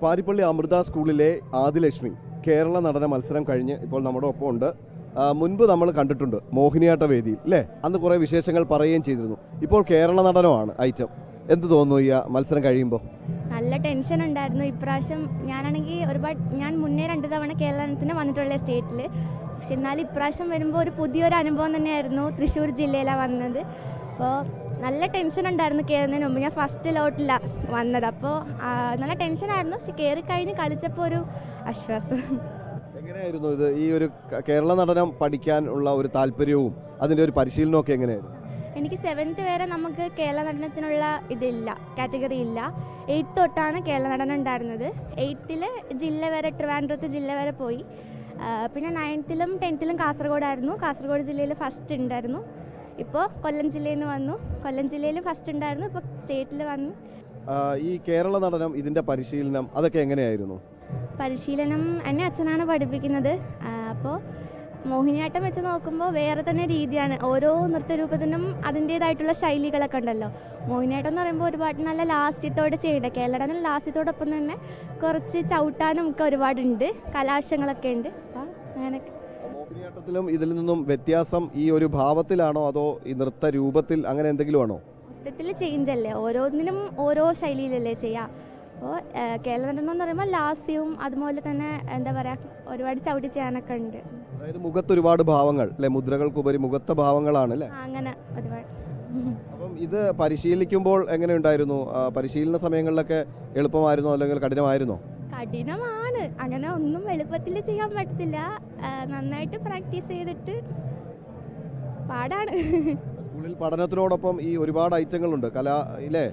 പാരിപ്പള്ളി അമൃത സ്കൂളിലെ ആദിലക്ഷ്മി കേരള നടന മത്സരം കഴിഞ്ഞ് ഇപ്പോൾ നമ്മുടെ ഒപ്പം ഉണ്ട്. മുൻപ് നമ്മൾ കണ്ടിട്ടുണ്ട് മോഹിനിയാട്ട വേദിയിൽ അല്ലേ? അന്ന് കുറേ വിശേഷങ്ങൾ പറയുകയും ചെയ്തിരുന്നു. ഇപ്പോൾ കേരള നടനമാണ് ഐറ്റം. എന്ത് തോന്നുന്നു ഈ മത്സരം കഴിയുമ്പോൾ? നല്ല ടെൻഷൻ ഉണ്ടായിരുന്നു. ഇപ്രാവശ്യം ഞാൻ മുന്നേ 2 തവണ കേരളത്തിന് വന്നിട്ടുള്ള സ്റ്റേറ്റിൽ. പക്ഷെ എന്നാലും ഇപ്രാവശ്യം വരുമ്പോൾ ഒരു പുതിയൊരു അനുഭവം തന്നെയായിരുന്നു. തൃശ്ശൂർ ജില്ലയിലാണ് വന്നത്. അപ്പോൾ നല്ല ടെൻഷൻ ഉണ്ടായിരുന്നു കയറുന്നതിന് മുമ്പ്. ഞാൻ ഫസ്റ്റ് ലോട്ടിലാണ് വന്നത്. അപ്പോൾ നല്ല ടെൻഷനായിരുന്നു. പക്ഷെ കയറി കഴിഞ്ഞ് കളിച്ചപ്പോൾ ഒരു ആശ്വാസം. എങ്ങനെയായിരുന്നു ഇത്? ഈ ഒരു കേരള നടനം പഠിക്കാൻ ഉള്ള ഒരു താല്പര്യവും അതിൻ്റെ ഒരു പരിശീലനമൊക്കെ എങ്ങനെയായിരുന്നു? എനിക്ക് 7th വരെ നമുക്ക് കേരള നടനത്തിനുള്ള ഇതില്ല, കാറ്റഗറി ഇല്ല. 8th തൊട്ടാണ് കേരള നടനം ഉണ്ടായിരുന്നത്. 8th ജില്ല വരെ, ട്രിവാൻഡ്രത്ത് ജില്ല വരെ പോയി. പിന്നെ 9th-ലും 10th-ലും കാസർഗോഡായിരുന്നു. കാസർഗോഡ് ജില്ലയിൽ ഫസ്റ്റ് ഉണ്ടായിരുന്നു. ഇപ്പോൾ കൊല്ലം ജില്ലയിൽ നിന്ന് വന്നു. കൊല്ലം ജില്ലയിൽ ഫസ്റ്റ് ഉണ്ടായിരുന്നു. ഇപ്പോൾ സ്റ്റേറ്റിൽ വന്നു. ഈ കേരള നടനം ഇതിൻ്റെ പരിശീലനം അതൊക്കെ എങ്ങനെയായിരുന്നു? പരിശീലനം എന്നെ അച്ഛനാണ് പഠിപ്പിക്കുന്നത്. അപ്പോൾ മോഹിനിയാട്ടം വെച്ച് നോക്കുമ്പോൾ വേറെ തന്നെ രീതിയാണ്. ഓരോ നൃത്തരൂപത്തിനും അതിൻ്റേതായിട്ടുള്ള ശൈലികളൊക്കെ ഉണ്ടല്ലോ. മോഹിനിയാട്ടം എന്ന് പറയുമ്പോൾ ഒരുപാട് നല്ല ലാസ്യത്തോടെ ചെയ്യേണ്ട. കേരളത്തിൽ ലാസ്യത്തോടൊപ്പം തന്നെ കുറച്ച് ചവിട്ടാനും ഒക്കെ ഒരുപാടുണ്ട്, കലാശങ്ങളൊക്കെ ഉണ്ട്. അപ്പം അങ്ങനെയൊക്കെ. മോഹിനിയാട്ടത്തിലും ഇതിൽ നിന്നും വ്യത്യാസം ഈ ഒരു ഭാവത്തിലാണോ അതോ ഈ നൃത്ത രൂപത്തിൽ അങ്ങനെ എന്തെങ്കിലും ആണോ? മൊത്തത്തിൽ ചേഞ്ച് അല്ലേ, ഓരോന്നിനും ഓരോ ശൈലിയിലല്ലേ ചെയ്യാം. അപ്പോൾ കേരള നടനം എന്ന് പറയുമ്പോൾ ലാസ്യവും അതുപോലെ തന്നെ എന്താ പറയുക, ഒരുപാട് ചവിട്ടി ചെയ്യാനൊക്കെ ഉണ്ട്. അതായത് മുഖത്ത് ഒരുപാട് ഭാവങ്ങൾ അല്ലെ, മുദ്രകൾക്കുപരി മുഖത്ത ഭാവങ്ങളാണ് അല്ലേ? അങ്ങനെ ഒരുപാട്. അപ്പം ഇത് പരിശീലിക്കുമ്പോൾ എങ്ങനെയുണ്ടായിരുന്നു? പരിശീലന സമയങ്ങളിലൊക്കെ എളുപ്പമായിരുന്നോ അല്ലെങ്കിൽ കഠിനമായിരുന്നോ? കഠിനമാണ്. അങ്ങനെ ഒന്നും എളുപ്പത്തിൽ ചെയ്യാൻ പറ്റത്തില്ല. നന്നായിട്ട് പ്രാക്ടീസ് ചെയ്തിട്ട് പാടാണ്. സ്കൂളിൽ പഠനത്തിനോടൊപ്പം ഈ ഒരുപാട് ഐറ്റങ്ങളുണ്ട് കലയിലെ,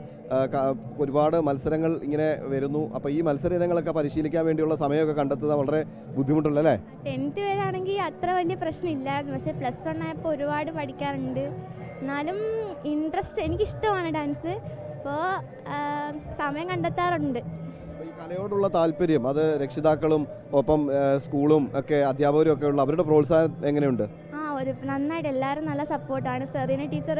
ഒരുപാട് മത്സരങ്ങൾ ഇങ്ങനെ വരുന്നു. അപ്പോൾ ഈ മത്സര ഇനങ്ങളൊക്കെ പരിശീലിക്കാൻ വേണ്ടിയുള്ള സമയമൊക്കെ കണ്ടെത്തുക വളരെ ബുദ്ധിമുട്ടുള്ളല്ലേ? 10th വരെ ആണെങ്കിൽ അത്ര വലിയ പ്രശ്നമില്ലായിരുന്നു. പക്ഷേ +1 ആയപ്പോൾ ഒരുപാട് പഠിക്കാറുണ്ട്. എന്നാലും എനിക്കിഷ്ടമാണ് ഡാൻസ്. അപ്പോൾ സമയം കണ്ടെത്താറുണ്ട്. ഈ കലയോടുള്ള താല്പര്യം അത് രക്ഷിതാക്കളും ഒപ്പം സ്കൂളും ഒക്കെ അധ്യാപകരും ഒക്കെ ഉള്ള അവരുടെ പ്രോത്സാഹനം എങ്ങനെയുണ്ട്? നന്നായിട്ട് എല്ലാവരും നല്ല സപ്പോർട്ടാണ്. സെറീന ടീച്ചർ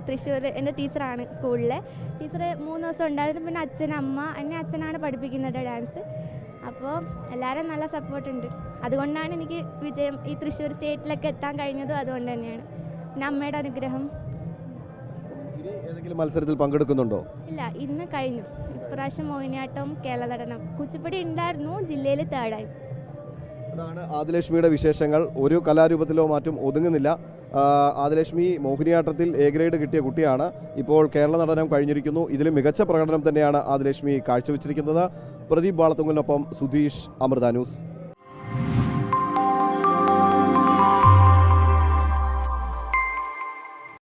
തൃശ്ശൂർ എൻ്റെ ടീച്ചറാണ്. സ്കൂളിലെ ടീച്ചർ 3 ദിവസം ഉണ്ടായിരുന്നു. പിന്നെ അച്ഛനാണ് പഠിപ്പിക്കുന്നത് ഡാൻസ്. അപ്പോൾ എല്ലാവരും നല്ല സപ്പോർട്ടുണ്ട്. അതുകൊണ്ടാണ് എനിക്ക് വിജയം ഈ തൃശ്ശൂർ സ്റ്റേറ്റിലൊക്കെ എത്താൻ കഴിഞ്ഞതും അതുകൊണ്ട് തന്നെയാണ്. പിന്നെ അമ്മയുടെ അനുഗ്രഹം. ഏതെങ്കിലും മത്സരത്തിൽ പങ്കെടുക്കുന്നുണ്ടോ? ഇല്ല, ഇന്ന് കഴിഞ്ഞു. ഇപ്രാവശ്യം മോഹിനിയാട്ടം, കേരള നടനം, കുച്ചിപ്പുടി ഉണ്ടായിരുന്നു. ജില്ലയിൽ 3rd ആയി. അതാണ് ആദിലക്ഷ്മിയുടെ വിശേഷങ്ങൾ. ഒരു കലാരൂപത്തിലോ മറ്റും ഒതുങ്ങുന്നില്ല. ആദിലക്ഷ്മി മോഹിനിയാട്ടത്തിൽ A ഗ്രേഡ് കിട്ടിയ കുട്ടിയാണ്. ഇപ്പോൾ കേരള നടനം കഴിഞ്ഞിരിക്കുന്നു. ഇതിൽ മികച്ച പ്രകടനം തന്നെയാണ് ആദിലക്ഷ്മി കാഴ്ചവെച്ചിരിക്കുന്നത്. പ്രദീപ് വാളത്തുങ്കലിനൊപ്പം സുധീഷ്, അമൃത ന്യൂസ്.